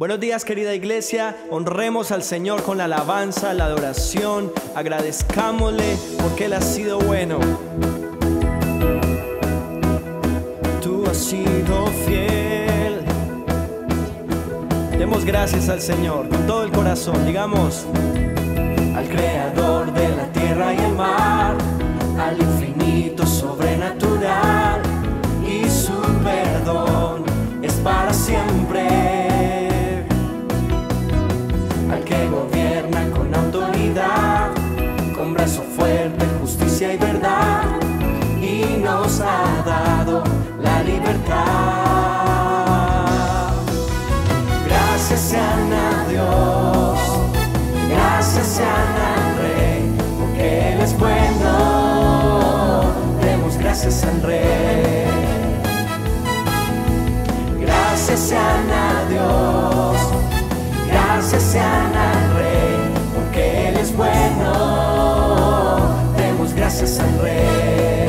Buenos días, querida iglesia. Honremos al Señor con la alabanza, la adoración. Agradezcámosle porque Él ha sido bueno. Tú has sido fiel. Demos gracias al Señor con todo el corazón. Digamos: al Creador de la tierra y el mar, al infinito sobrenatural, y su perdón es para siempre. Al que gobierna con autoridad, con brazo fuerte, justicia y verdad, y nos ha dado la libertad. Gracias sean a Dios, gracias sean al Rey, porque Él es bueno. Demos gracias al Rey. Gracias sean a Dios, gracias sean al Rey, porque Él es bueno. Demos gracias al Rey.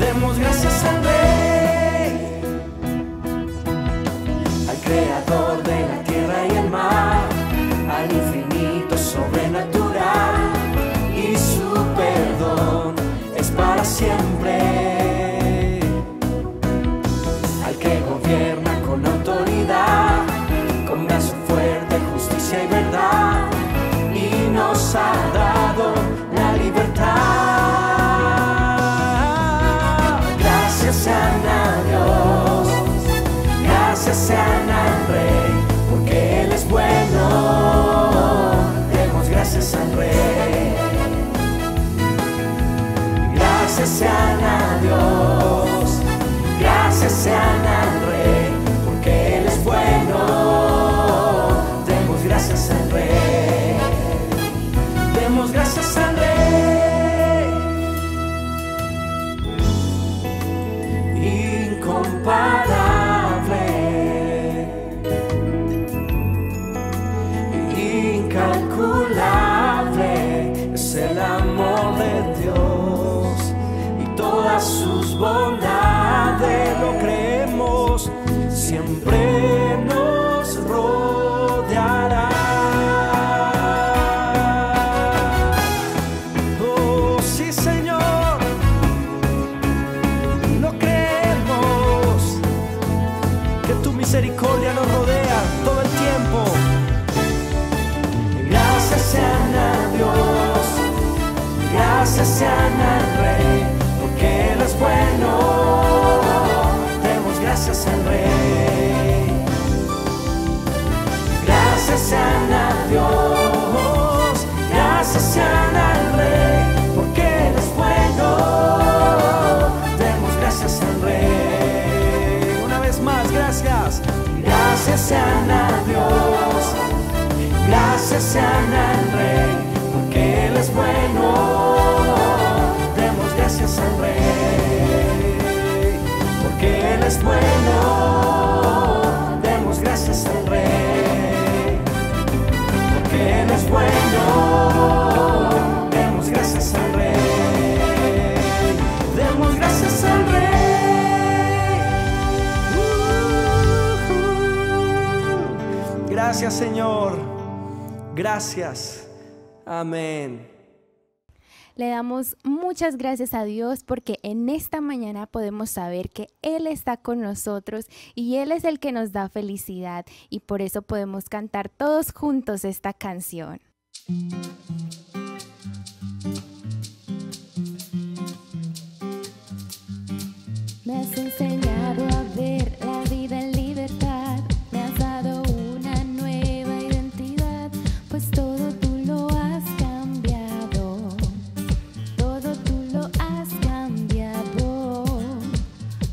Demos gracias al Rey, al Creador de la tierra y el mar, al infinito sobrenatural, y su perdón es para siempre. Al que gobierna con autoridad, con brazo fuerte, justicia y verdad, y nos ha dado la libertad. Gracias sean a Dios, gracias sean al Rey, porque Él es bueno. Demos gracias al Rey. Gracias sean a Dios, gracias sean al Rey, porque Él es bueno. Demos gracias al Rey. Demos gracias al Rey. Incomparable, incalculable es el amor de Dios, y todas sus bondades, lo creemos, siempre nos rodeará. Oh, sí, Señor, lo creemos, que tu misericordia nos rodea todo el tiempo. Gracias sean a Dios, gracias sean al Rey, porque Él es bueno. Demos gracias al Rey. Gracias sean a Dios, gracias sean al Rey, porque Él es bueno. Demos gracias al Rey. Una vez más, gracias. Gracias sean a Dios, gracias sean al Rey, porque Él es bueno. Demos gracias al Rey, porque Él es bueno. Demos gracias al Rey, porque Él es bueno. Demos gracias al Rey. Demos gracias al Rey. Gracias, Señor. Gracias. Amén. Le damos muchas gracias a Dios porque en esta mañana podemos saber que Él está con nosotros y Él es el que nos da felicidad, y por eso podemos cantar todos juntos esta canción. Me has enseñado a ver la vida en libertad, me has dado una nueva identidad, pues todo tú lo has cambiado, todo tú lo has cambiado.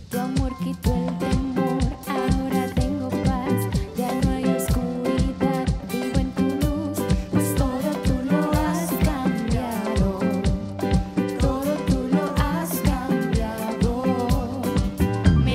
Tu amor quitó el temor, ahora tengo paz, ya no hay oscuridad, vivo en tu luz, pues todo tú lo has cambiado, todo tú lo has cambiado. Me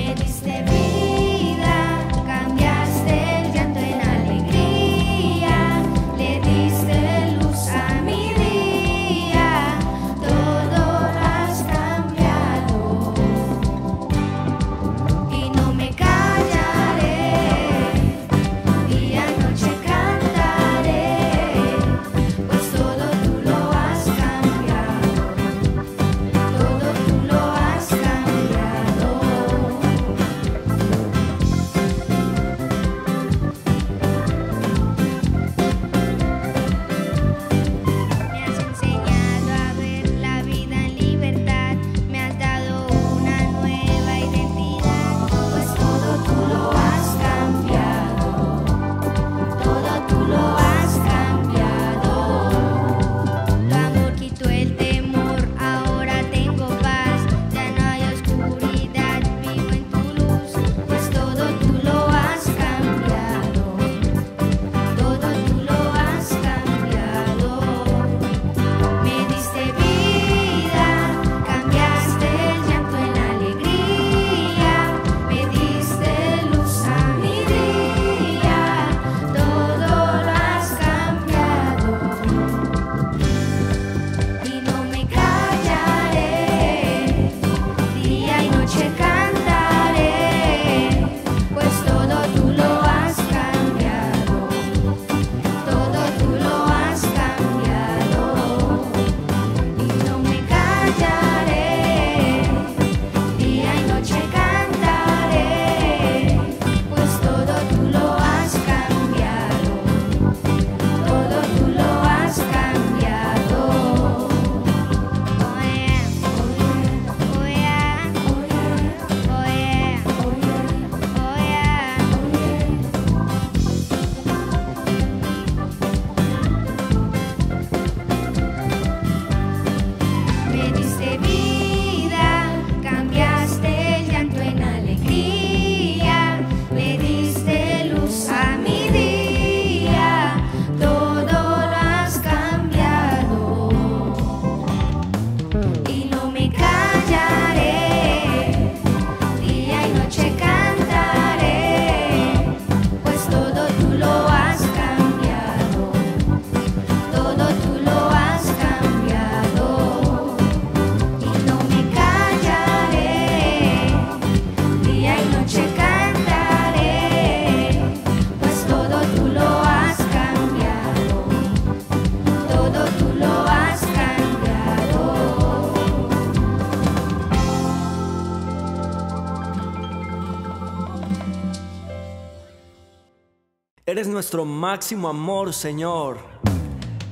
eres nuestro máximo amor, Señor.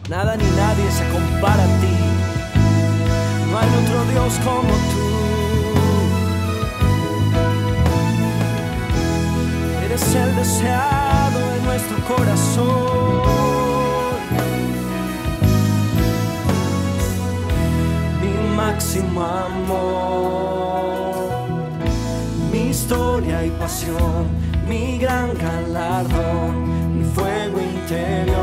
Nada ni nadie se compara a ti. No hay otro Dios como tú. Eres el deseado de nuestro corazón, mi máximo amor, mi historia y pasión, mi gran galardón, mi fuego interior,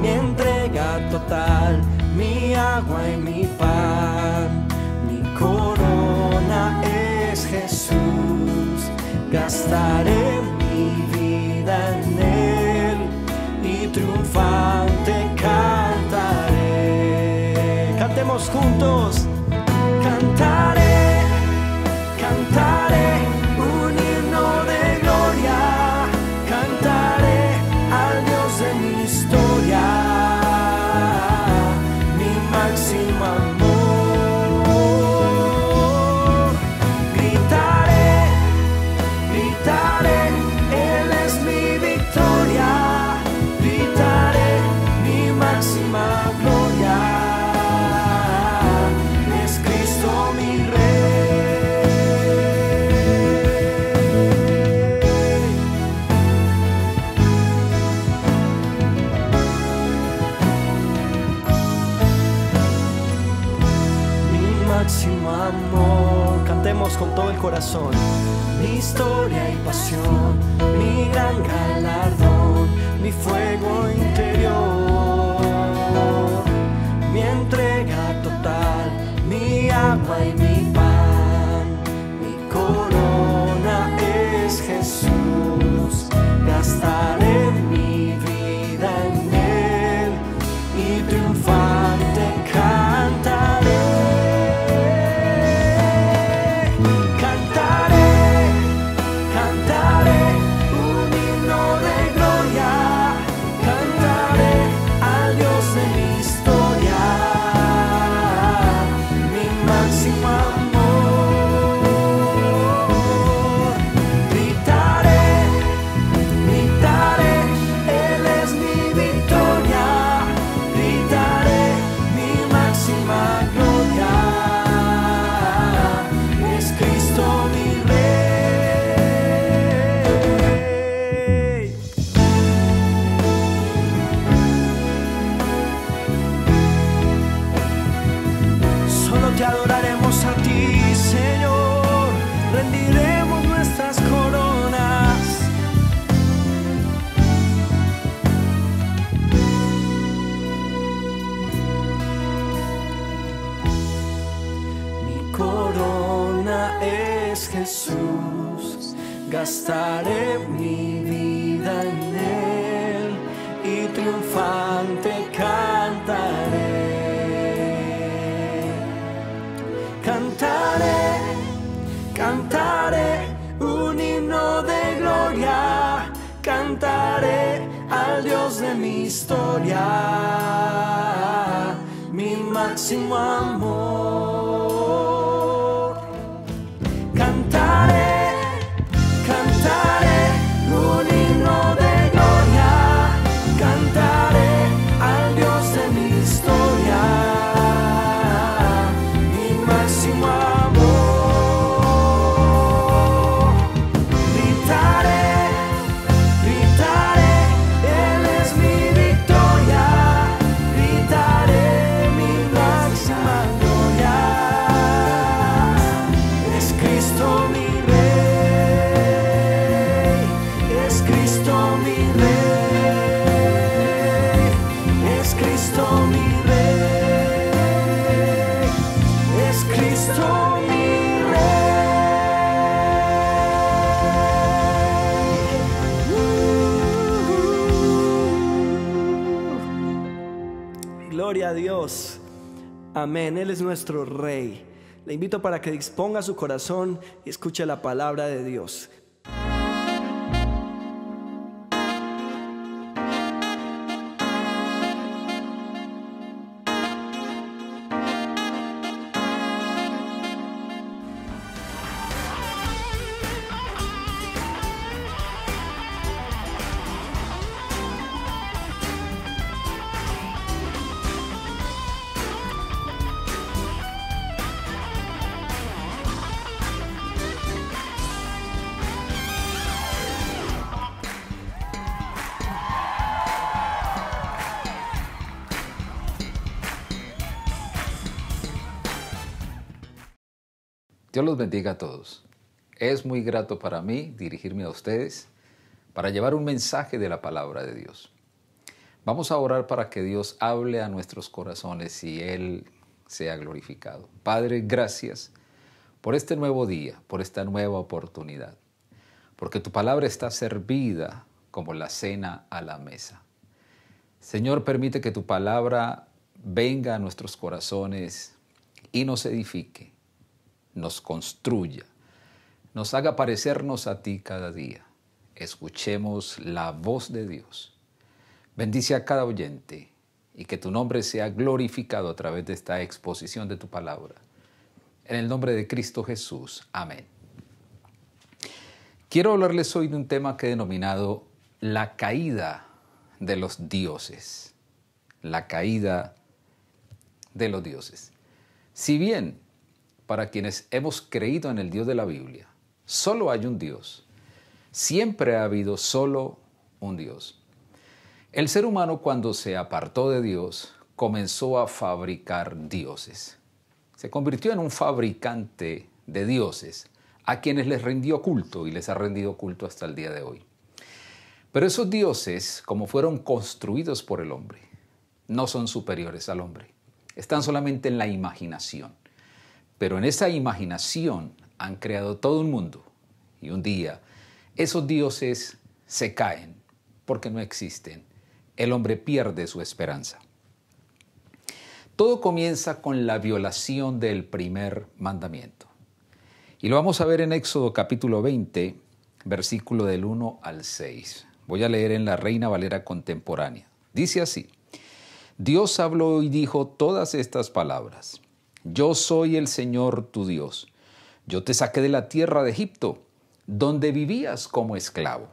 mi entrega total, mi agua y mi pan, mi corona es Jesús. Gastaré mi vida en Él y triunfante cantaré. Cantemos juntos. Cantaré, cantaré un himno de gloria. Cantaré al Dios de mi historia, mi máximo amor. Gritaré, gritaré, Él es mi victoria. Gritaré mi máxima gloria. Es Cristo mi máximo amor. Cantemos con todo el corazón. Mi historia y pasión, mi gran galardón, mi fuego interior, mi entrega total, mi agua y mi pan, mi corona es Jesús. Gastaré mi vida en Él y triunfante cantaré. Te adoraremos a ti, Señor, rendiremos nuestras coronas. Mi corona es Jesús, gastaré mi vida en Él y triunfante cantaré. Cantaré, cantaré un himno de gloria. Cantaré al Dios de mi historia, mi máximo amor. Cantaré, cantaré un himno de gloria. Cantaré al Dios de mi historia, máximo amor. Gritaré, gritaré, Él es mi victoria. Gritaré mi máxima gloria. Es Cristo mi Rey, es Cristo mi Rey, es Cristo mi Rey, es Cristo mi Rey. Gloria a Dios. Amén. Él es nuestro Rey. Le invito para que disponga su corazón y escuche la palabra de Dios. Dios los bendiga a todos. Es muy grato para mí dirigirme a ustedes para llevar un mensaje de la palabra de Dios. Vamos a orar para que Dios hable a nuestros corazones y Él sea glorificado. Padre, gracias por este nuevo día, por esta nueva oportunidad, porque tu palabra está servida como la cena a la mesa. Señor, permite que tu palabra venga a nuestros corazones y nos edifique, nos construya, nos haga parecernos a ti cada día. Escuchemos la voz de Dios. Bendice a cada oyente y que tu nombre sea glorificado a través de esta exposición de tu palabra. En el nombre de Cristo Jesús. Amén. Quiero hablarles hoy de un tema que he denominado la caída de los dioses. La caída de los dioses. Si bien para quienes hemos creído en el Dios de la Biblia, solo hay un Dios, siempre ha habido solo un Dios. El ser humano, cuando se apartó de Dios, comenzó a fabricar dioses. Se convirtió en un fabricante de dioses a quienes les rindió culto y les ha rendido culto hasta el día de hoy. Pero esos dioses, como fueron construidos por el hombre, no son superiores al hombre. Están solamente en la imaginación. Pero en esa imaginación han creado todo un mundo. Y un día esos dioses se caen porque no existen. El hombre pierde su esperanza. Todo comienza con la violación del primer mandamiento. Y lo vamos a ver en Éxodo capítulo 20, versículo del 1 al 6. Voy a leer en la Reina Valera contemporánea. Dice así: Dios habló y dijo todas estas palabras. Yo soy el Señor tu Dios. Yo te saqué de la tierra de Egipto, donde vivías como esclavo.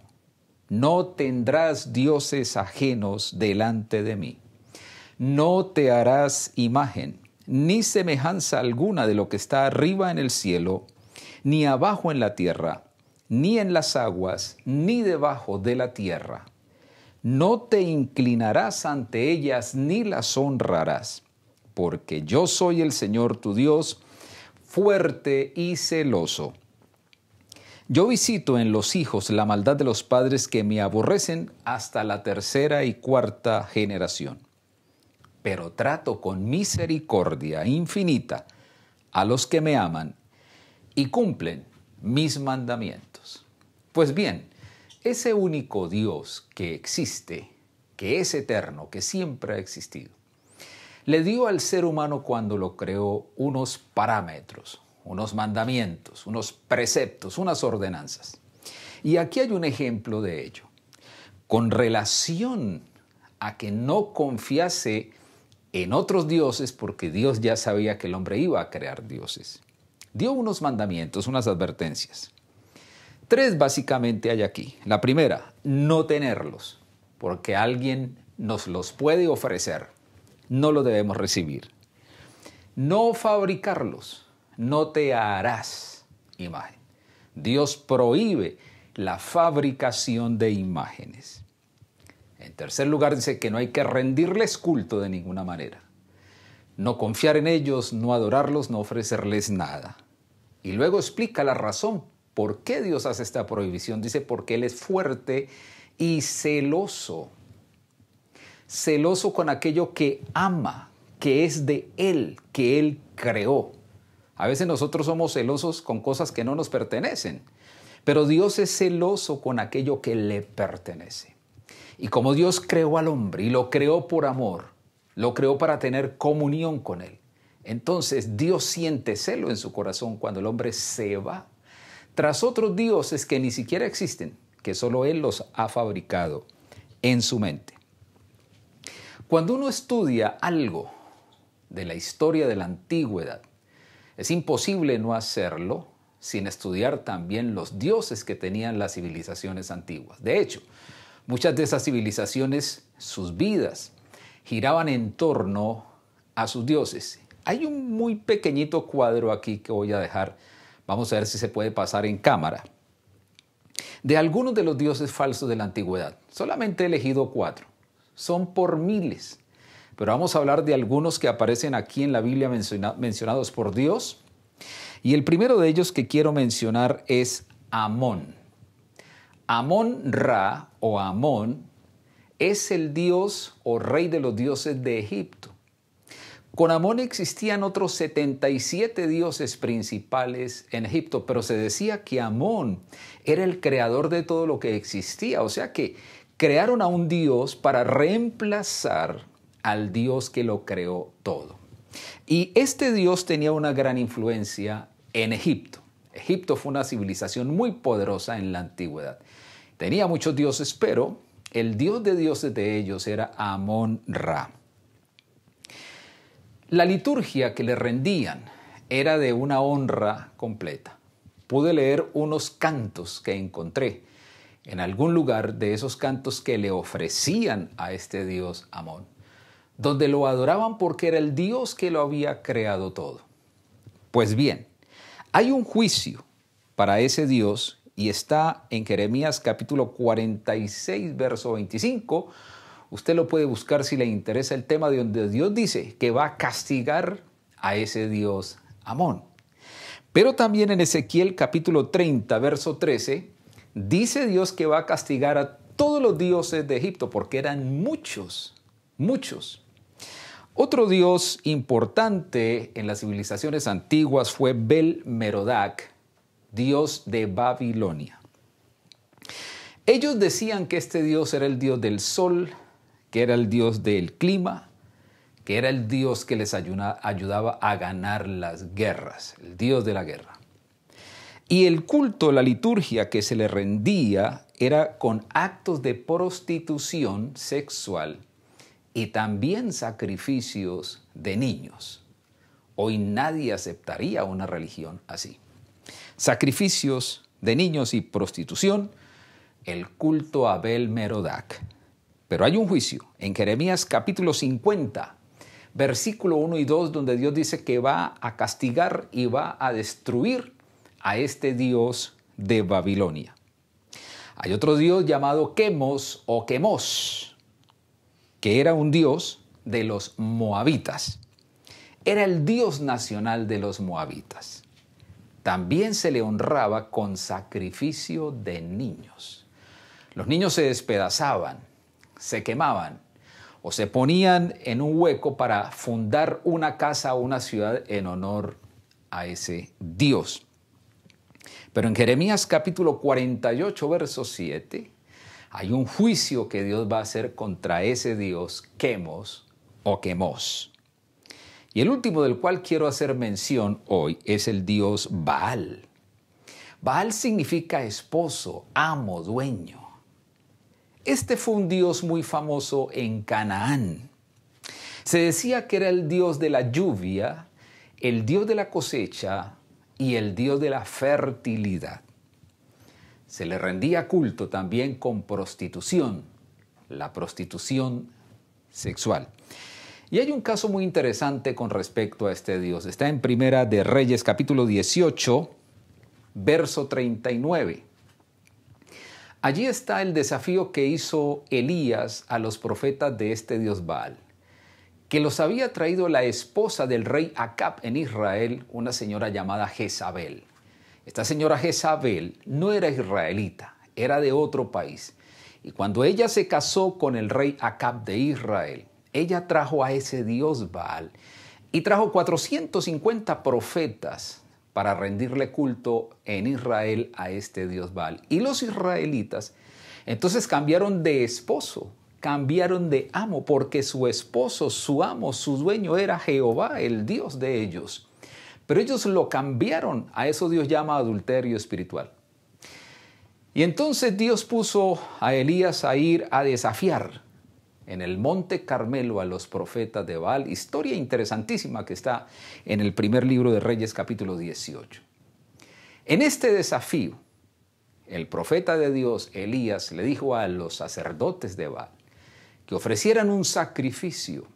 No tendrás dioses ajenos delante de mí. No te harás imagen, ni semejanza alguna de lo que está arriba en el cielo, ni abajo en la tierra, ni en las aguas, ni debajo de la tierra. No te inclinarás ante ellas, ni las honrarás, porque yo soy el Señor tu Dios, fuerte y celoso. Yo visito en los hijos la maldad de los padres que me aborrecen hasta la tercera y cuarta generación. Pero trato con misericordia infinita a los que me aman y cumplen mis mandamientos. Pues bien, ese único Dios que existe, que es eterno, que siempre ha existido, le dio al ser humano cuando lo creó unos parámetros, unos mandamientos, unos preceptos, unas ordenanzas. Y aquí hay un ejemplo de ello. Con relación a que no confiase en otros dioses, porque Dios ya sabía que el hombre iba a crear dioses, dio unos mandamientos, unas advertencias. 3 básicamente hay aquí. La primera, no tenerlos, porque alguien nos los puede ofrecer. No lo debemos recibir. No fabricarlos. No te harás imagen. Dios prohíbe la fabricación de imágenes. En tercer lugar, dice que no hay que rendirles culto de ninguna manera. No confiar en ellos, no adorarlos, no ofrecerles nada. Y luego explica la razón por qué Dios hace esta prohibición. Dice, porque Él es fuerte y celoso. Celoso con aquello que ama, que es de Él, que Él creó. A veces nosotros somos celosos con cosas que no nos pertenecen, pero Dios es celoso con aquello que le pertenece. Y como Dios creó al hombre y lo creó por amor, lo creó para tener comunión con Él, entonces Dios siente celo en su corazón cuando el hombre se va tras otros dioses que ni siquiera existen, que solo Él los ha fabricado en su mente. Cuando uno estudia algo de la historia de la antigüedad, es imposible no hacerlo sin estudiar también los dioses que tenían las civilizaciones antiguas. De hecho, muchas de esas civilizaciones, sus vidas giraban en torno a sus dioses. Hay un muy pequeñito cuadro aquí que voy a dejar. Vamos a ver si se puede pasar en cámara. De algunos de los dioses falsos de la antigüedad. Solamente he elegido 4. Son por miles. Pero vamos a hablar de algunos que aparecen aquí en la Biblia mencionados por Dios Y el primero de ellos que quiero mencionar es Amón. Amón-Ra o Amón es el dios o rey de los dioses de Egipto. Con Amón existían otros 77 dioses principales en Egipto, pero se decía que Amón era el creador de todo lo que existía. O sea que crearon a un dios para reemplazar al dios que lo creó todo. Y este dios tenía una gran influencia en Egipto. Egipto fue una civilización muy poderosa en la antigüedad. Tenía muchos dioses, pero el dios de dioses de ellos era Amón-Ra. La liturgia que le rendían era de una honra completa. Pude leer unos cantos que encontré en algún lugar de esos cantos que le ofrecían a este dios Amón, donde lo adoraban porque era el dios que lo había creado todo. Pues bien, hay un juicio para ese dios y está en Jeremías capítulo 46, verso 25. Usted lo puede buscar si le interesa el tema, de donde Dios dice que va a castigar a ese dios Amón. Pero también en Ezequiel capítulo 30, verso 13, dice Dios que va a castigar a todos los dioses de Egipto, porque eran muchos, muchos. Otro dios importante en las civilizaciones antiguas fue Bel-Merodach, dios de Babilonia. Ellos decían que este dios era el dios del sol, que era el dios del clima, que era el dios que les ayudaba a ganar las guerras, el dios de la guerra. Y el culto, la liturgia que se le rendía era con actos de prostitución sexual y también sacrificios de niños. Hoy nadie aceptaría una religión así. Sacrificios de niños y prostitución, el culto a Bel-Merodach. Pero hay un juicio en Jeremías capítulo 50, versículo 1 y 2, donde Dios dice que va a castigar y va a destruir a este dios de Babilonia. Hay otro dios llamado Quemos o Quemos, que era un dios de los moabitas. Era el dios nacional de los moabitas. También se le honraba con sacrificio de niños. Los niños se despedazaban, se quemaban o se ponían en un hueco para fundar una casa o una ciudad en honor a ese dios. Pero en Jeremías capítulo 48, verso 7, hay un juicio que Dios va a hacer contra ese dios Quemos o Quemos. Y el último del cual quiero hacer mención hoy es el dios Baal. Baal significa esposo, amo, dueño. Este fue un dios muy famoso en Canaán. Se decía que era el dios de la lluvia, el dios de la cosecha y el dios de la fertilidad. Se le rendía culto también con prostitución, la prostitución sexual. Y hay un caso muy interesante con respecto a este dios. Está en Primera de Reyes, capítulo 18, verso 39. Allí está el desafío que hizo Elías a los profetas de este dios Baal, que los había traído la esposa del rey Acab en Israel, una señora llamada Jezabel. Esta señora Jezabel no era israelita, era de otro país. Y cuando ella se casó con el rey Acab de Israel, ella trajo a ese dios Baal y trajo 450 profetas para rendirle culto en Israel a este dios Baal. Y los israelitas entonces cambiaron de esposo, cambiaron de amo, porque su esposo, su amo, su dueño era Jehová, el Dios de ellos. Pero ellos lo cambiaron, a eso Dios llama adulterio espiritual. Y entonces Dios puso a Elías a ir a desafiar en el monte Carmelo a los profetas de Baal, historia interesantísima que está en el primer libro de Reyes capítulo 18. En este desafío, el profeta de Dios, Elías, le dijo a los sacerdotes de Baal que ofrecieran un sacrificio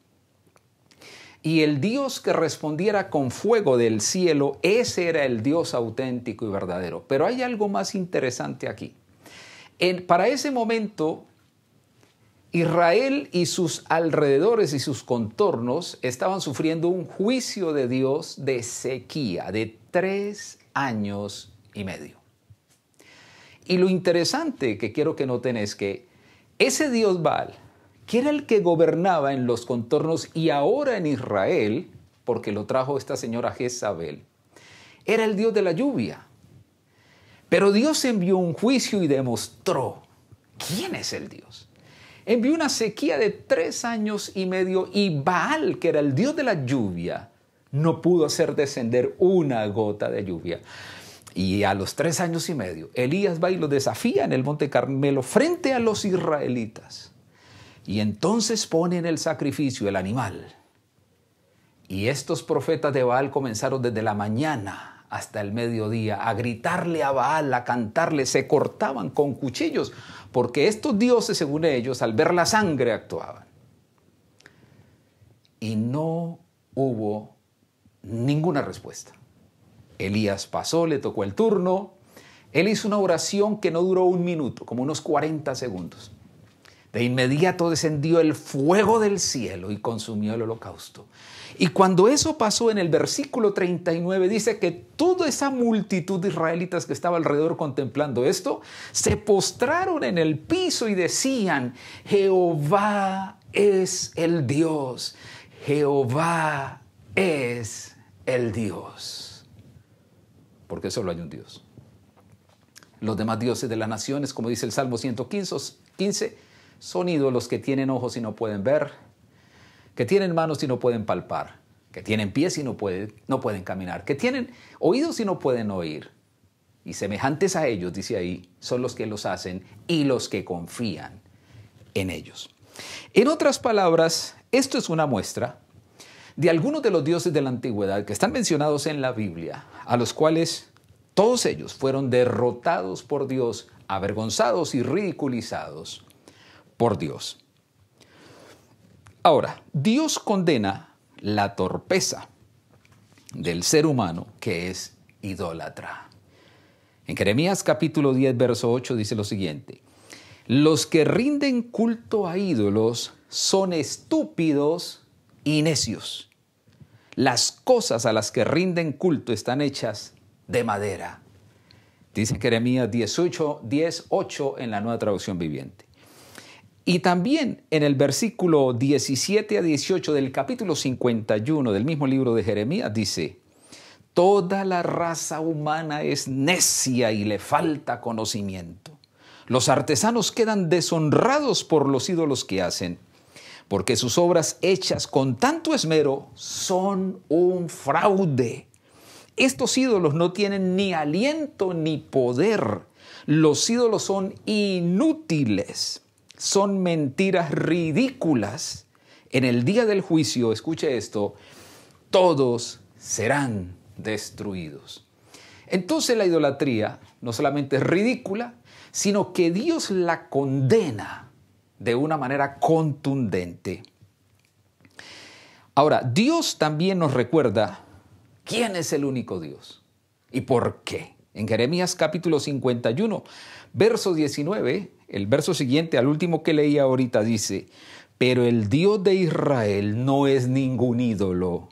y el Dios que respondiera con fuego del cielo, ese era el Dios auténtico y verdadero. Pero hay algo más interesante aquí. Para ese momento, Israel y sus alrededores y sus contornos estaban sufriendo un juicio de Dios de sequía de 3 años y medio. Y lo interesante que quiero que noten es que ese Dios Baal, que era el que gobernaba en los contornos y ahora en Israel, porque lo trajo esta señora Jezabel, era el Dios de la lluvia. Pero Dios envió un juicio y demostró quién es el Dios. Envió una sequía de 3 años y medio y Baal, que era el Dios de la lluvia, no pudo hacer descender una gota de lluvia. Y a los 3 años y medio, Elías va y lo desafía en el Monte Carmelo frente a los israelitas. Y entonces pone en el sacrificio el animal. Y estos profetas de Baal comenzaron desde la mañana hasta el mediodía a gritarle a Baal, a cantarle, se cortaban con cuchillos, porque estos dioses, según ellos, al ver la sangre actuaban. Y no hubo ninguna respuesta. Elías pasó, le tocó el turno. Él hizo una oración que no duró 1 minuto, como unos 40 segundos. De inmediato descendió el fuego del cielo y consumió el holocausto. Y cuando eso pasó, en el versículo 39 dice que toda esa multitud de israelitas que estaba alrededor contemplando esto, se postraron en el piso y decían: Jehová es el Dios, Jehová es el Dios. Porque solo hay un Dios. Los demás dioses de las naciones, como dice el Salmo 115, son ídolos que tienen ojos y no pueden ver, que tienen manos y no pueden palpar, que tienen pies y no pueden caminar, que tienen oídos y no pueden oír. Y semejantes a ellos, dice ahí, son los que los hacen y los que confían en ellos. En otras palabras, esto es una muestra de algunos de los dioses de la antigüedad que están mencionados en la Biblia, a los cuales todos ellos fueron derrotados por Dios, avergonzados y ridiculizados por Dios. Ahora, Dios condena la torpeza del ser humano que es idólatra. En Jeremías capítulo 10, verso 8 dice lo siguiente: los que rinden culto a ídolos son estúpidos y necios. Las cosas a las que rinden culto están hechas de madera. Dice Jeremías 10:8 en la Nueva Traducción Viviente. Y también en el versículo 17 a 18 del capítulo 51 del mismo libro de Jeremías dice: toda la raza humana es necia y le falta conocimiento. Los artesanos quedan deshonrados por los ídolos que hacen, porque sus obras hechas con tanto esmero son un fraude. Estos ídolos no tienen ni aliento ni poder. Los ídolos son inútiles. Son mentiras ridículas. En el día del juicio, escuche esto, todos serán destruidos. Entonces la idolatría no solamente es ridícula, sino que Dios la condena de una manera contundente. Ahora, Dios también nos recuerda quién es el único Dios y por qué. En Jeremías capítulo 51, verso 19, el verso siguiente al último que leí ahorita dice: pero el Dios de Israel no es ningún ídolo.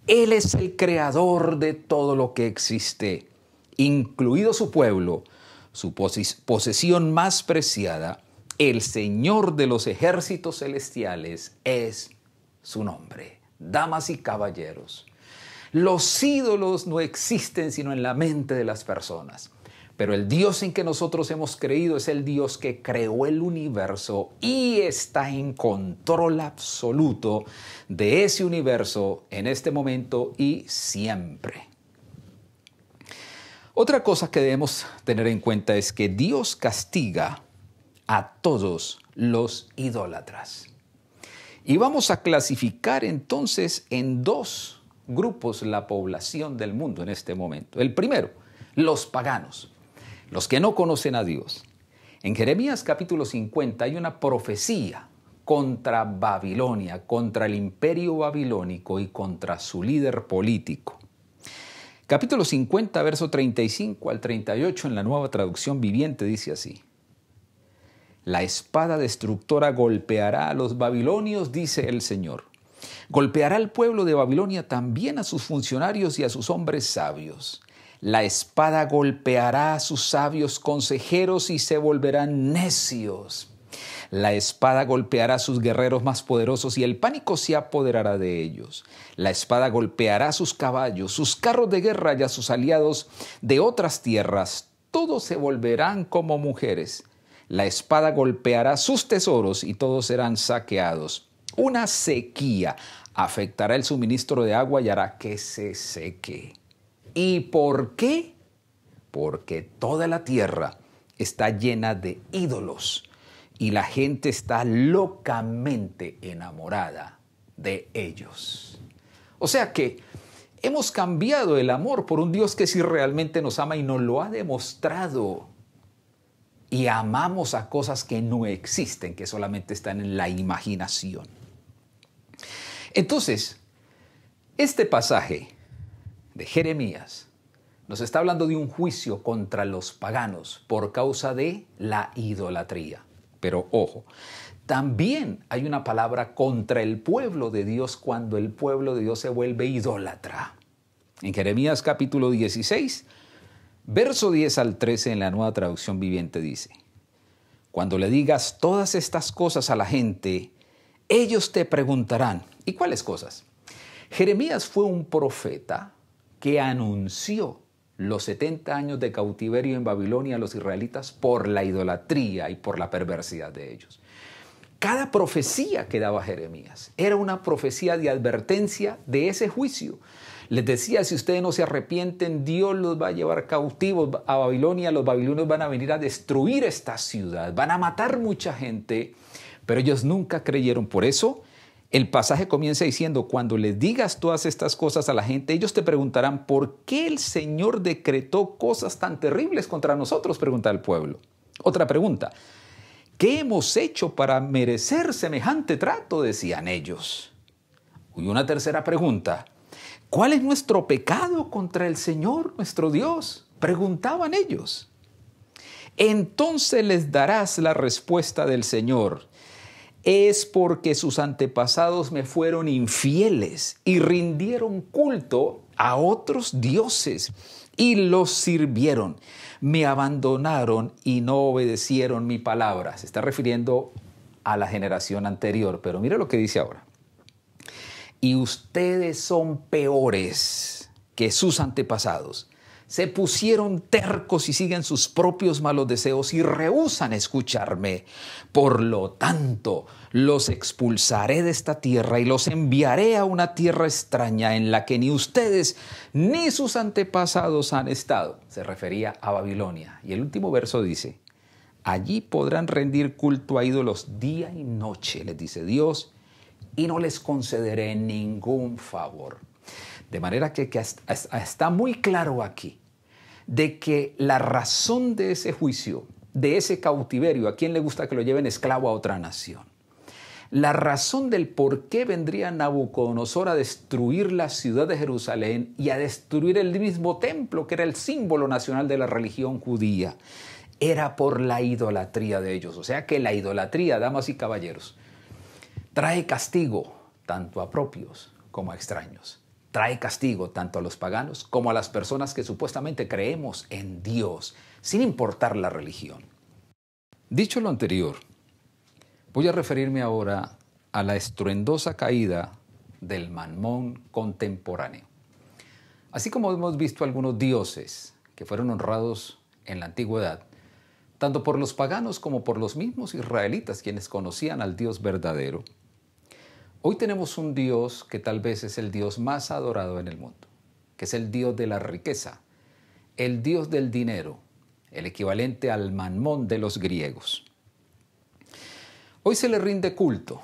Él es el creador de todo lo que existe, incluido su pueblo, su posesión más preciada. El Señor de los ejércitos celestiales es su nombre. Damas y caballeros, los ídolos no existen sino en la mente de las personas. Pero el Dios en que nosotros hemos creído es el Dios que creó el universo y está en control absoluto de ese universo en este momento y siempre. Otra cosa que debemos tener en cuenta es que Dios castiga a todos los idólatras. Y vamos a clasificar entonces en 2 grupos la población del mundo en este momento. El primero, los paganos, los que no conocen a Dios. En Jeremías capítulo 50 hay una profecía contra Babilonia, contra el imperio babilónico y contra su líder político. Capítulo 50, verso 35 al 38 en la Nueva Traducción Viviente dice así: La espada destructora golpeará a los babilonios, dice el Señor. Golpeará al pueblo de Babilonia, también a sus funcionarios y a sus hombres sabios. La espada golpeará a sus sabios consejeros y se volverán necios. La espada golpeará a sus guerreros más poderosos y el pánico se apoderará de ellos. La espada golpeará a sus caballos, sus carros de guerra y a sus aliados de otras tierras. Todos se volverán como mujeres. La espada golpeará sus tesoros y todos serán saqueados. Una sequía afectará el suministro de agua y hará que se seque. ¿Y por qué? Porque toda la tierra está llena de ídolos y la gente está locamente enamorada de ellos. O sea que hemos cambiado el amor por un Dios que sí realmente nos ama y nos lo ha demostrado. Y amamos a cosas que no existen, que solamente están en la imaginación. Entonces, este pasaje de Jeremías nos está hablando de un juicio contra los paganos por causa de la idolatría. Pero ojo, también hay una palabra contra el pueblo de Dios cuando el pueblo de Dios se vuelve idólatra. En Jeremías capítulo 16, verso 10 al 13 en la Nueva Traducción Viviente dice: Cuando le digas todas estas cosas a la gente, ellos te preguntarán, ¿y cuáles cosas? Jeremías fue un profeta que anunció los 70 años de cautiverio en Babilonia a los israelitas por la idolatría y por la perversidad de ellos. Cada profecía que daba Jeremías era una profecía de advertencia de ese juicio. Les decía, si ustedes no se arrepienten, Dios los va a llevar cautivos a Babilonia, los babilonios van a venir a destruir esta ciudad, van a matar mucha gente, pero ellos nunca creyeron. Por eso el pasaje comienza diciendo, cuando les digas todas estas cosas a la gente, ellos te preguntarán, ¿por qué el Señor decretó cosas tan terribles contra nosotros?, pregunta el pueblo. Otra pregunta, ¿qué hemos hecho para merecer semejante trato?, decían ellos. Y una tercera pregunta, ¿cuál es nuestro pecado contra el Señor, nuestro Dios?, preguntaban ellos. Entonces les darás la respuesta del Señor. Es porque sus antepasados me fueron infieles y rindieron culto a otros dioses y los sirvieron. Me abandonaron y no obedecieron mi palabra. Se está refiriendo a la generación anterior, pero mire lo que dice ahora. Y ustedes son peores que sus antepasados. Se pusieron tercos y siguen sus propios malos deseos y rehúsan escucharme. Por lo tanto, los expulsaré de esta tierra y los enviaré a una tierra extraña en la que ni ustedes ni sus antepasados han estado. Se refería a Babilonia. Y el último verso dice, allí podrán rendir culto a ídolos día y noche, les dice Dios, y no les concederé ningún favor. De manera que está muy claro aquí de que la razón de ese juicio, de ese cautiverio, ¿a quién le gusta que lo lleven esclavo a otra nación? La razón del por qué vendría Nabucodonosor a destruir la ciudad de Jerusalén y a destruir el mismo templo que era el símbolo nacional de la religión judía, era por la idolatría de ellos. O sea que la idolatría, damas y caballeros, trae castigo tanto a propios como a extraños. Trae castigo tanto a los paganos como a las personas que supuestamente creemos en Dios, sin importar la religión. Dicho lo anterior, voy a referirme ahora a la estruendosa caída del Mamón contemporáneo. Así como hemos visto algunos dioses que fueron honrados en la antigüedad, tanto por los paganos como por los mismos israelitas, quienes conocían al Dios verdadero, hoy tenemos un Dios que tal vez es el Dios más adorado en el mundo, que es el Dios de la riqueza, el Dios del dinero, el equivalente al Mamón de los griegos. Hoy se le rinde culto.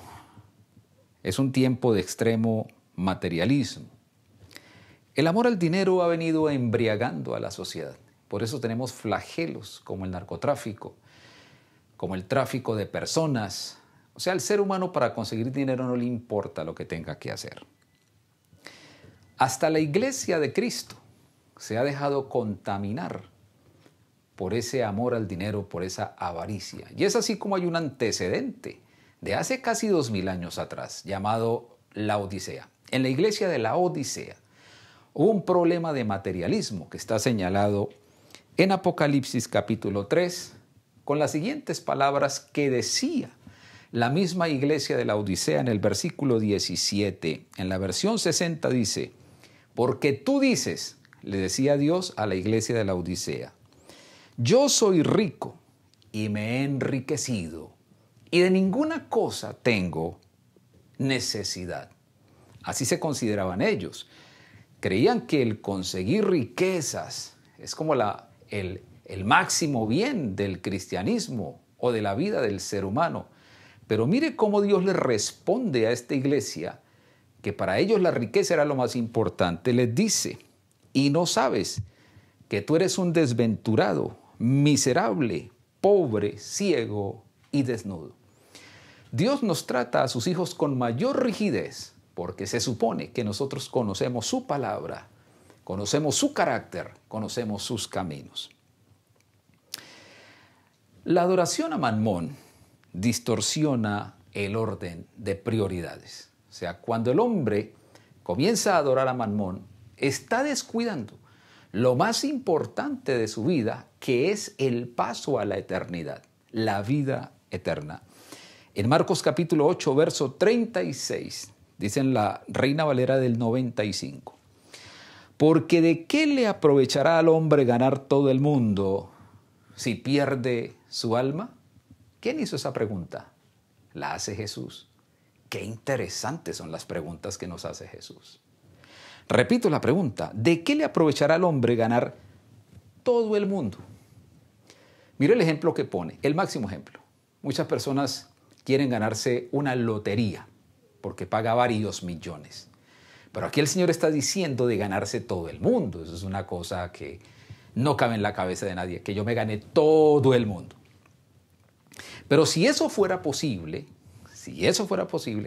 Es un tiempo de extremo materialismo. El amor al dinero ha venido embriagando a la sociedad. Por eso tenemos flagelos como el narcotráfico, como el tráfico de personas. O sea, al ser humano para conseguir dinero no le importa lo que tenga que hacer. Hasta la iglesia de Cristo se ha dejado contaminar por ese amor al dinero, por esa avaricia. Y es así como hay un antecedente de hace casi 2000 años atrás, llamado la Odisea. En la iglesia de la Odisea hubo un problema de materialismo que está señalado en Apocalipsis capítulo 3, con las siguientes palabras que decía la misma iglesia de la Odisea en el versículo 17. En la versión 60 dice: porque tú dices, le decía Dios a la iglesia de la Odisea, yo soy rico y me he enriquecido y de ninguna cosa tengo necesidad. Así se consideraban ellos. Creían que el conseguir riquezas es como el máximo bien del cristianismo o de la vida del ser humano. Pero mire cómo Dios le responde a esta iglesia, que para ellos la riqueza era lo más importante. Les dice: y no sabes que tú eres un desventurado, miserable, pobre, ciego y desnudo. Dios nos trata a sus hijos con mayor rigidez, porque se supone que nosotros conocemos su palabra, conocemos su carácter, conocemos sus caminos. La adoración a Mamón distorsiona el orden de prioridades. O sea, cuando el hombre comienza a adorar a Mamón, está descuidando lo más importante de su vida, que es el paso a la eternidad, la vida eterna. En Marcos capítulo 8, verso 36, dice en la Reina Valera del 95, porque ¿de qué le aprovechará al hombre ganar todo el mundo si pierde su alma? ¿Quién hizo esa pregunta? La hace Jesús. Qué interesantes son las preguntas que nos hace Jesús. Repito la pregunta: ¿de qué le aprovechará al hombre ganar todo el mundo? Mire el ejemplo que pone, el máximo ejemplo. Muchas personas quieren ganarse una lotería porque paga varios millones. Pero aquí el Señor está diciendo de ganarse todo el mundo. Eso es una cosa que no cabe en la cabeza de nadie, que yo me gane todo el mundo. Pero si eso fuera posible,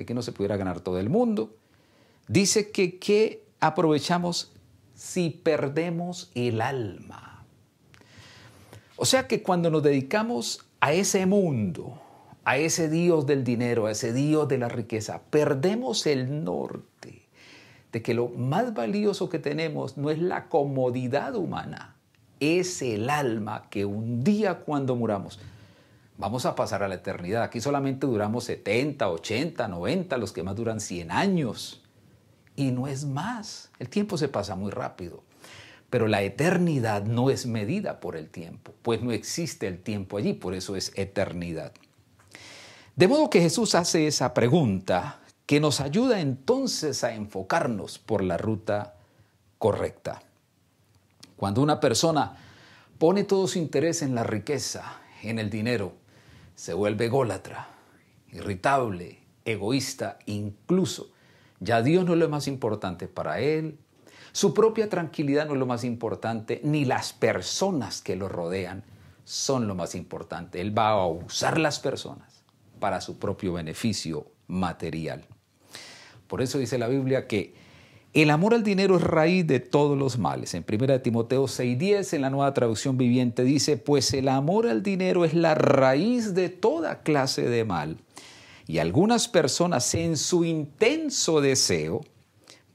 que no se pudiera ganar todo el mundo, dice que ¿qué aprovechamos si perdemos el alma? O sea que cuando nos dedicamos a ese mundo, a ese Dios del dinero, a ese Dios de la riqueza, perdemos el norte de que lo más valioso que tenemos no es la comodidad humana, es el alma, que un día cuando muramos vamos a pasar a la eternidad. Aquí solamente duramos 70, 80, 90, los que más duran 100 años. Y no es más. El tiempo se pasa muy rápido. Pero la eternidad no es medida por el tiempo, pues no existe el tiempo allí, por eso es eternidad. De modo que Jesús hace esa pregunta que nos ayuda entonces a enfocarnos por la ruta correcta. Cuando una persona pone todo su interés en la riqueza, en el dinero, se vuelve ególatra, irritable, egoísta, incluso ya Dios no es lo más importante para él, su propia tranquilidad no es lo más importante, ni las personas que lo rodean son lo más importante. Él va a usar las personas para su propio beneficio material. Por eso dice la Biblia que el amor al dinero es raíz de todos los males. En 1 Timoteo 6:10, en la Nueva Traducción Viviente, dice: pues el amor al dinero es la raíz de toda clase de mal. Y algunas personas, en su intenso deseo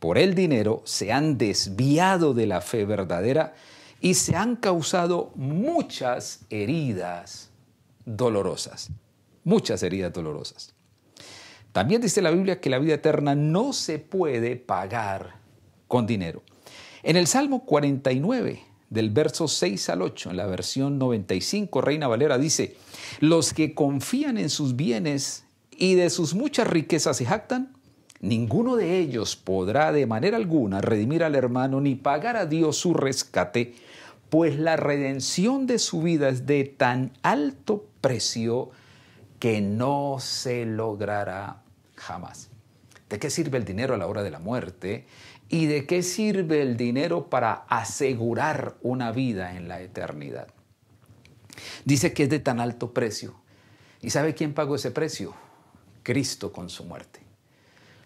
por el dinero, se han desviado de la fe verdadera y se han causado muchas heridas dolorosas. Muchas heridas dolorosas. También dice la Biblia que la vida eterna no se puede pagar con dinero. En el Salmo 49, del verso 6 al 8, en la versión 95, Reina Valera, dice: los que confían en sus bienes y de sus muchas riquezas se jactan, ninguno de ellos podrá de manera alguna redimir al hermano ni pagar a Dios su rescate, pues la redención de su vida es de tan alto precio que no se logrará jamás. ¿De qué sirve el dinero a la hora de la muerte? ¿Y de qué sirve el dinero para asegurar una vida en la eternidad? Dice que es de tan alto precio. ¿Y sabe quién pagó ese precio? Cristo con su muerte.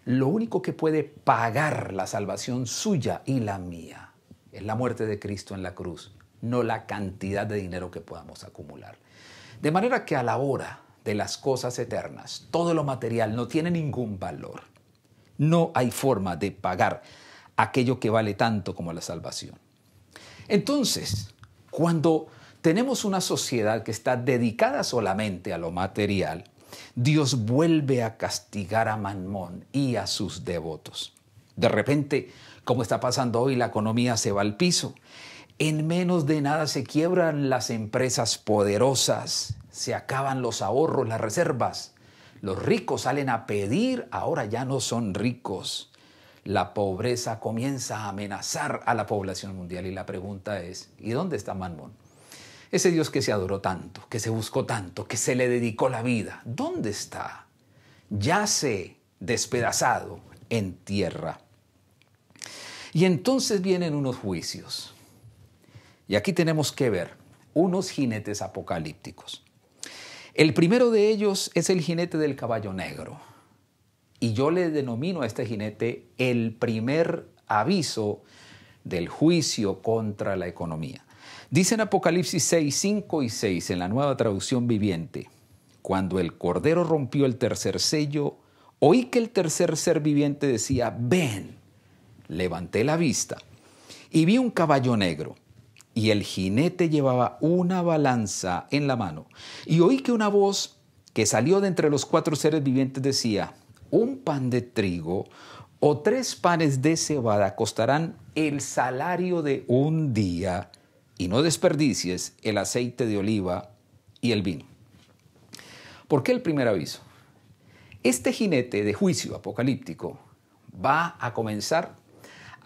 Lo único que puede pagar la salvación suya y la mía es la muerte de Cristo en la cruz. no la cantidad de dinero que podamos acumular. De manera que a la hora de las cosas eternas, todo lo material no tiene ningún valor. No hay forma de pagar aquello que vale tanto como la salvación. Entonces, cuando tenemos una sociedad que está dedicada solamente a lo material, Dios vuelve a castigar a Mamón y a sus devotos. De repente, como está pasando hoy, la economía se va al piso. En menos de nada se quiebran las empresas poderosas, se acaban los ahorros, las reservas. Los ricos salen a pedir, ahora ya no son ricos. La pobreza comienza a amenazar a la población mundial y la pregunta es, ¿y dónde está Mamón? Ese Dios que se adoró tanto, que se buscó tanto, que se le dedicó la vida, ¿dónde está? Yace despedazado en tierra. Y entonces vienen unos juicios. Y aquí tenemos que ver unos jinetes apocalípticos. El primero de ellos es el jinete del caballo negro. Y yo le denomino a este jinete el primer aviso del juicio contra la economía. Dice en Apocalipsis 6, 5 y 6 en la Nueva Traducción Viviente: cuando el Cordero rompió el tercer sello, oí que el tercer ser viviente decía, ven. Levanté la vista y vi un caballo negro, y el jinete llevaba una balanza en la mano. Y oí que una voz que salió de entre los 4 seres vivientes decía, un pan de trigo o 3 panes de cebada costarán el salario de un día, y no desperdicies el aceite de oliva y el vino. ¿Por qué el primer aviso? Este jinete de juicio apocalíptico va a comenzar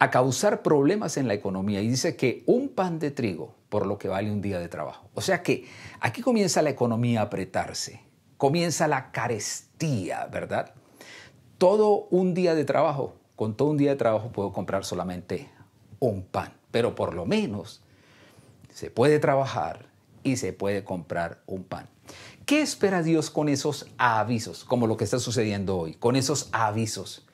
a causar problemas en la economía y dice que un pan de trigo por lo que vale un día de trabajo. O sea que aquí comienza la economía a apretarse, comienza la carestía, ¿verdad? Todo un día de trabajo, con todo un día de trabajo puedo comprar solamente un pan, pero por lo menos se puede trabajar y se puede comprar un pan. ¿Qué espera Dios con esos avisos, como lo que está sucediendo hoy, con esos avisos?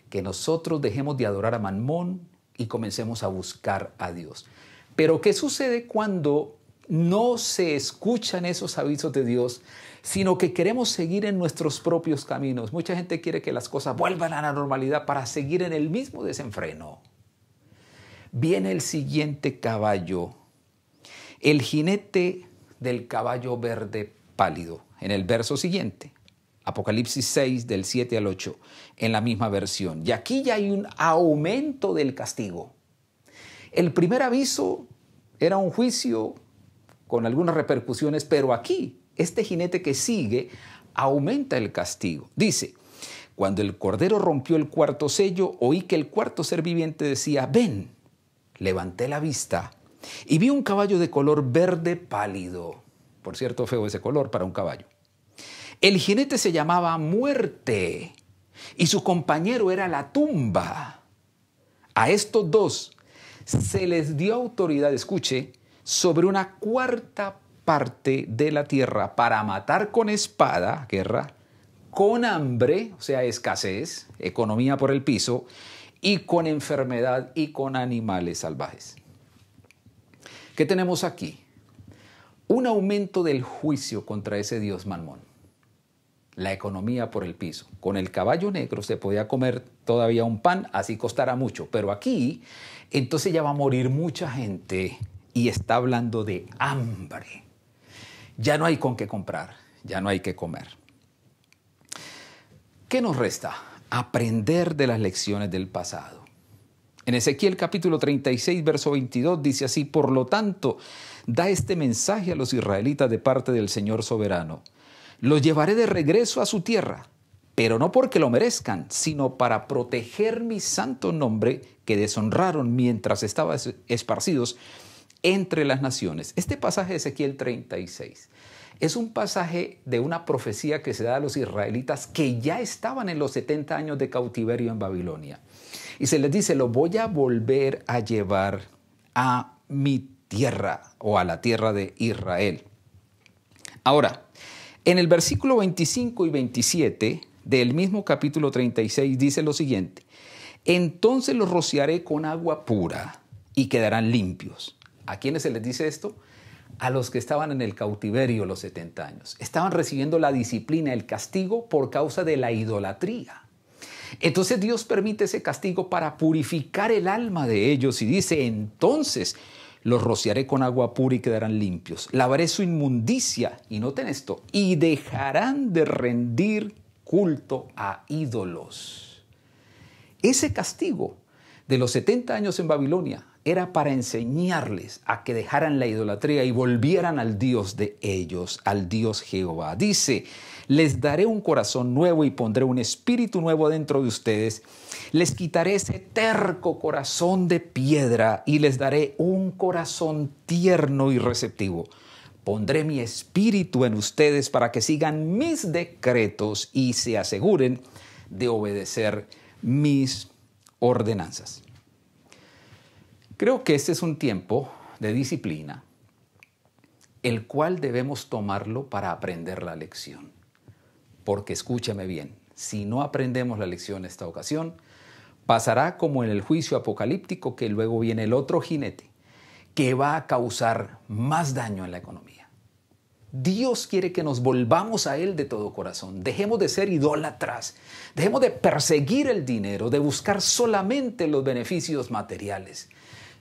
Que nosotros dejemos de adorar a Mamón y comencemos a buscar a Dios. Pero ¿qué sucede cuando no se escuchan esos avisos de Dios, sino que queremos seguir en nuestros propios caminos? Mucha gente quiere que las cosas vuelvan a la normalidad para seguir en el mismo desenfreno. Viene el siguiente caballo, el jinete del caballo verde pálido, en el verso siguiente. Apocalipsis 6, del 7 al 8, en la misma versión. Y aquí ya hay un aumento del castigo. El primer aviso era un juicio con algunas repercusiones, pero aquí, este jinete que sigue, aumenta el castigo. Dice, cuando el Cordero rompió el 4º sello, oí que el 4º ser viviente decía, ven. Levanté la vista y vi un caballo de color verde pálido. Por cierto, feo ese color para un caballo. El jinete se llamaba Muerte y su compañero era la tumba. A estos dos se les dio autoridad, escuche, sobre una 1/4 parte de la tierra para matar con espada, guerra, con hambre, o sea, escasez, economía por el piso, y con enfermedad y con animales salvajes. ¿Qué tenemos aquí? Un aumento del juicio contra ese dios Mamón. La economía por el piso. Con el caballo negro se podía comer todavía un pan, así costara mucho. Pero aquí, entonces ya va a morir mucha gente y está hablando de hambre. Ya no hay con qué comprar, ya no hay que comer. ¿Qué nos resta? Aprender de las lecciones del pasado. En Ezequiel capítulo 36, verso 22 dice así, por lo tanto, da este mensaje a los israelitas de parte del Señor soberano. Los llevaré de regreso a su tierra, pero no porque lo merezcan, sino para proteger mi santo nombre que deshonraron mientras estaban esparcidos entre las naciones. Este pasaje de Ezequiel 36 es un pasaje de una profecía que se da a los israelitas que ya estaban en los 70 años de cautiverio en Babilonia. Y se les dice, lo voy a volver a llevar a mi tierra o a la tierra de Israel. Ahora, en el versículo 25 y 27 del mismo capítulo 36 dice lo siguiente, entonces los rociaré con agua pura y quedarán limpios. ¿A quiénes se les dice esto? A los que estaban en el cautiverio los 70 años. Estaban recibiendo la disciplina, el castigo por causa de la idolatría. Entonces Dios permite ese castigo para purificar el alma de ellos y dice, entonces los rociaré con agua pura y quedarán limpios. Lavaré su inmundicia, y noten esto, y dejarán de rendir culto a ídolos. Ese castigo de los 70 años en Babilonia era para enseñarles a que dejaran la idolatría y volvieran al Dios de ellos, al Dios Jehová. Dice, les daré un corazón nuevo y pondré un espíritu nuevo dentro de ustedes. Les quitaré ese terco corazón de piedra y les daré un corazón tierno y receptivo. Pondré mi espíritu en ustedes para que sigan mis decretos y se aseguren de obedecer mis ordenanzas. Creo que este es un tiempo de disciplina, el cual debemos tomarlo para aprender la lección. Porque escúchame bien, si no aprendemos la lección en esta ocasión, pasará como en el juicio apocalíptico, que luego viene el otro jinete, que va a causar más daño en la economía. Dios quiere que nos volvamos a Él de todo corazón. Dejemos de ser idólatras. Dejemos de perseguir el dinero, de buscar solamente los beneficios materiales.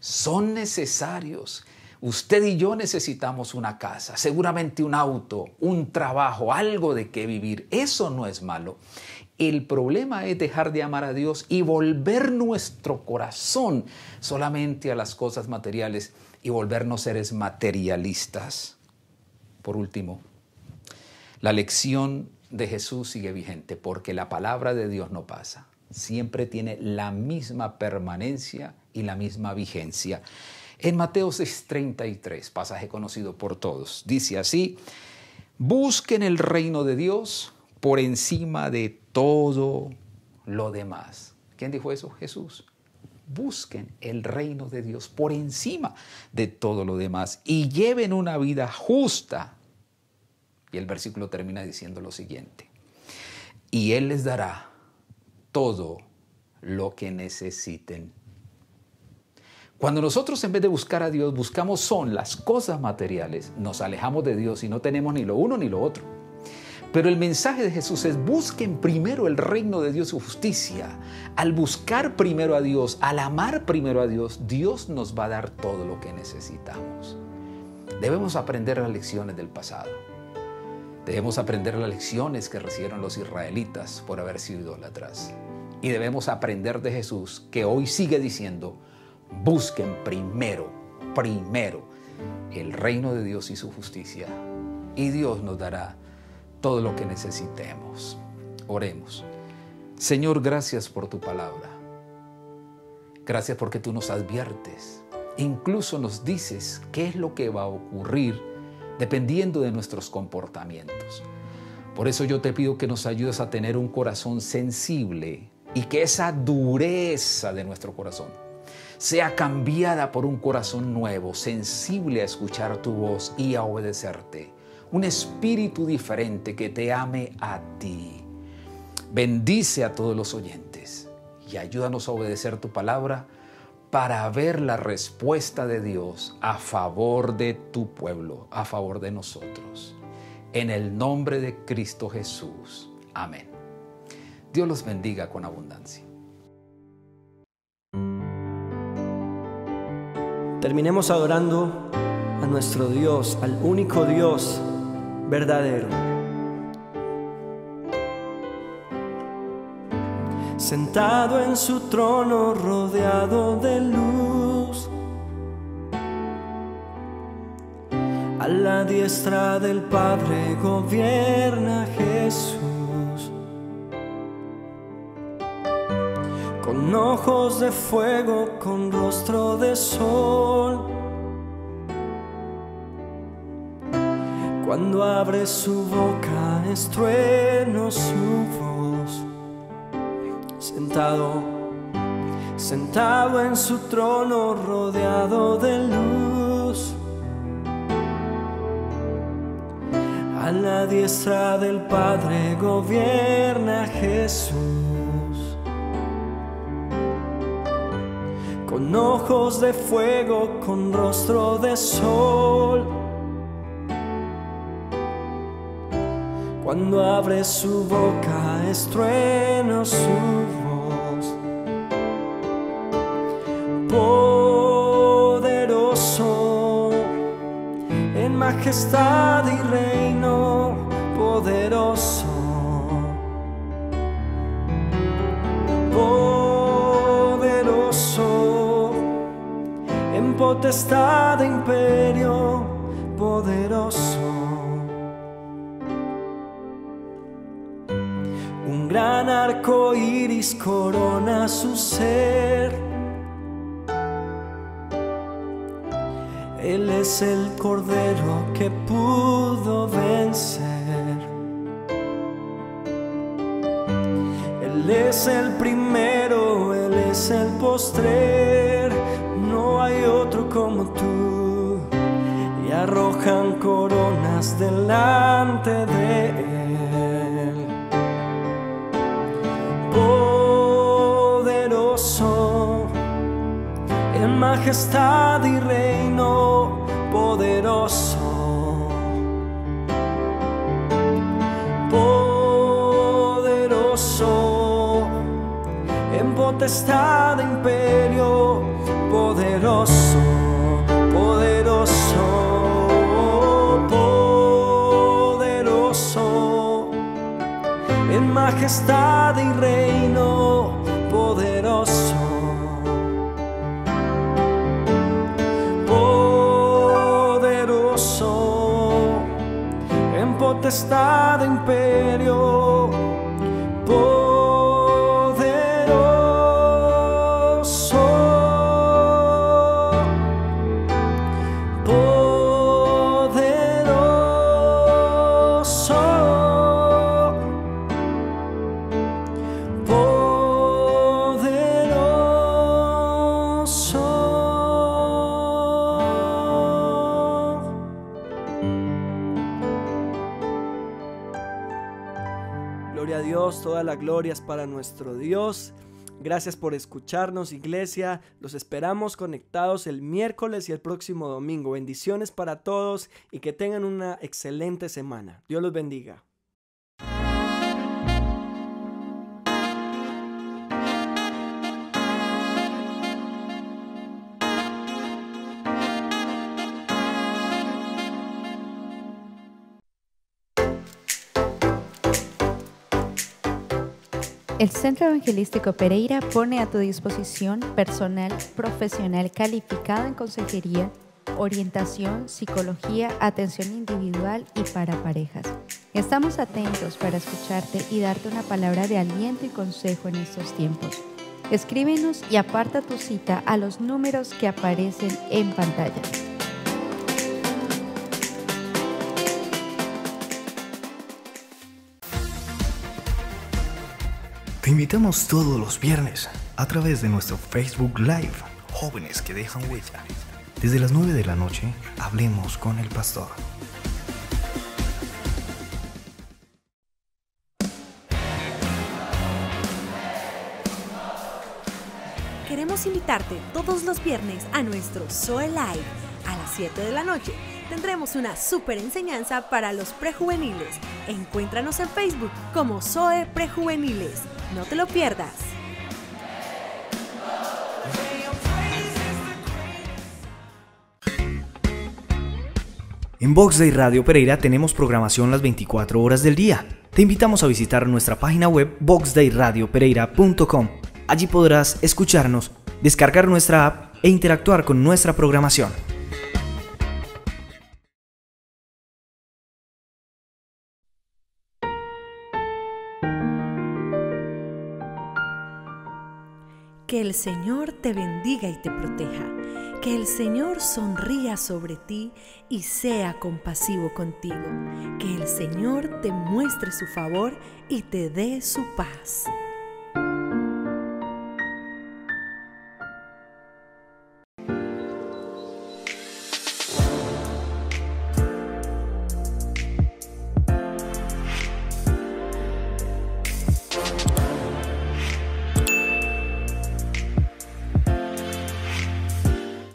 Son necesarios. Usted y yo necesitamos una casa, seguramente un auto, un trabajo, algo de qué vivir. Eso no es malo. El problema es dejar de amar a Dios y volver nuestro corazón solamente a las cosas materiales y volvernos seres materialistas. Por último, la lección de Jesús sigue vigente porque la palabra de Dios no pasa. Siempre tiene la misma permanencia y la misma vigencia. En Mateo 6:33, pasaje conocido por todos, dice así: busquen el reino de Dios por encima de todo lo demás. ¿Quién dijo eso? Jesús. Busquen el reino de Dios por encima de todo lo demás y lleven una vida justa. Y el versículo termina diciendo lo siguiente: y Él les dará todo lo que necesiten. Cuando nosotros, en vez de buscar a Dios, buscamos son las cosas materiales, nos alejamos de Dios y no tenemos ni lo uno ni lo otro. Pero el mensaje de Jesús es: busquen primero el reino de Dios y su justicia. Al buscar primero a Dios, al amar primero a Dios, Dios nos va a dar todo lo que necesitamos. Debemos aprender las lecciones del pasado. Debemos aprender las lecciones que recibieron los israelitas por haber sido idólatras. Y debemos aprender de Jesús, que hoy sigue diciendo: busquen primero el reino de Dios y su justicia, y Dios nos dará todo lo que necesitemos. Oremos. Señor, gracias por tu palabra. Gracias porque tú nos adviertes. Incluso nos dices qué es lo que va a ocurrir dependiendo de nuestros comportamientos. Por eso yo te pido que nos ayudes a tener un corazón sensible y que esa dureza de nuestro corazón sea cambiada por un corazón nuevo, sensible a escuchar tu voz y a obedecerte. Un espíritu diferente que te ame a ti. Bendice a todos los oyentes y ayúdanos a obedecer tu palabra para ver la respuesta de Dios a favor de tu pueblo, a favor de nosotros. En el nombre de Cristo Jesús. Amén. Dios los bendiga con abundancia. Terminemos adorando a nuestro Dios, al único Dios verdadero. Sentado en su trono rodeado de luz, a la diestra del Padre gobierna Jesús. Con ojos de fuego, con rostro de sol, cuando abre su boca es trueno su voz. Sentado en su trono rodeado de luz, a la diestra del Padre gobierna Jesús. con ojos de fuego, con rostro de sol. Cuando abre su boca es trueno su voz. Poderoso en majestad y reino, poderoso. Poderoso en potestad e imperio, poderoso. Un gran arco iris corona su ser. Él es el cordero que pudo vencer. Él es el primero, Él es el postrer. No hay otro como tú. Y arrojan coronas delante de Él. Poderoso en majestad y reino, poderoso. Poderoso en potestad e imperio, poderoso, poderoso, poderoso en majestad y reino, poderoso. Poderoso en potestad e imperio, poderoso, poderoso, poderoso. Gloria a Dios, toda la gloria es para nuestro Dios. Gracias por escucharnos, iglesia. Los esperamos conectados el miércoles y el próximo domingo. Bendiciones para todos y que tengan una excelente semana. Dios los bendiga. El Centro Evangelístico Pereira pone a tu disposición personal profesional calificado en consejería, orientación, psicología, atención individual y para parejas. Estamos atentos para escucharte y darte una palabra de aliento y consejo en estos tiempos. Escríbenos y aparta tu cita a los números que aparecen en pantalla. Te invitamos todos los viernes a través de nuestro Facebook Live, Jóvenes que dejan huella. Desde las 9 de la noche, hablemos con el pastor. Queremos invitarte todos los viernes a nuestro Zoe Live a las 7 de la noche. Tendremos una súper enseñanza para los prejuveniles. Encuéntranos en Facebook como Zoe Prejuveniles. No te lo pierdas. En Box Day Radio Pereira tenemos programación las 24 horas del día. Te invitamos a visitar nuestra página web boxdayradiopereira.com. Allí podrás escucharnos, descargar nuestra app e interactuar con nuestra programación. Que el Señor te bendiga y te proteja. Que el Señor sonría sobre ti y sea compasivo contigo. Que el Señor te muestre su favor y te dé su paz.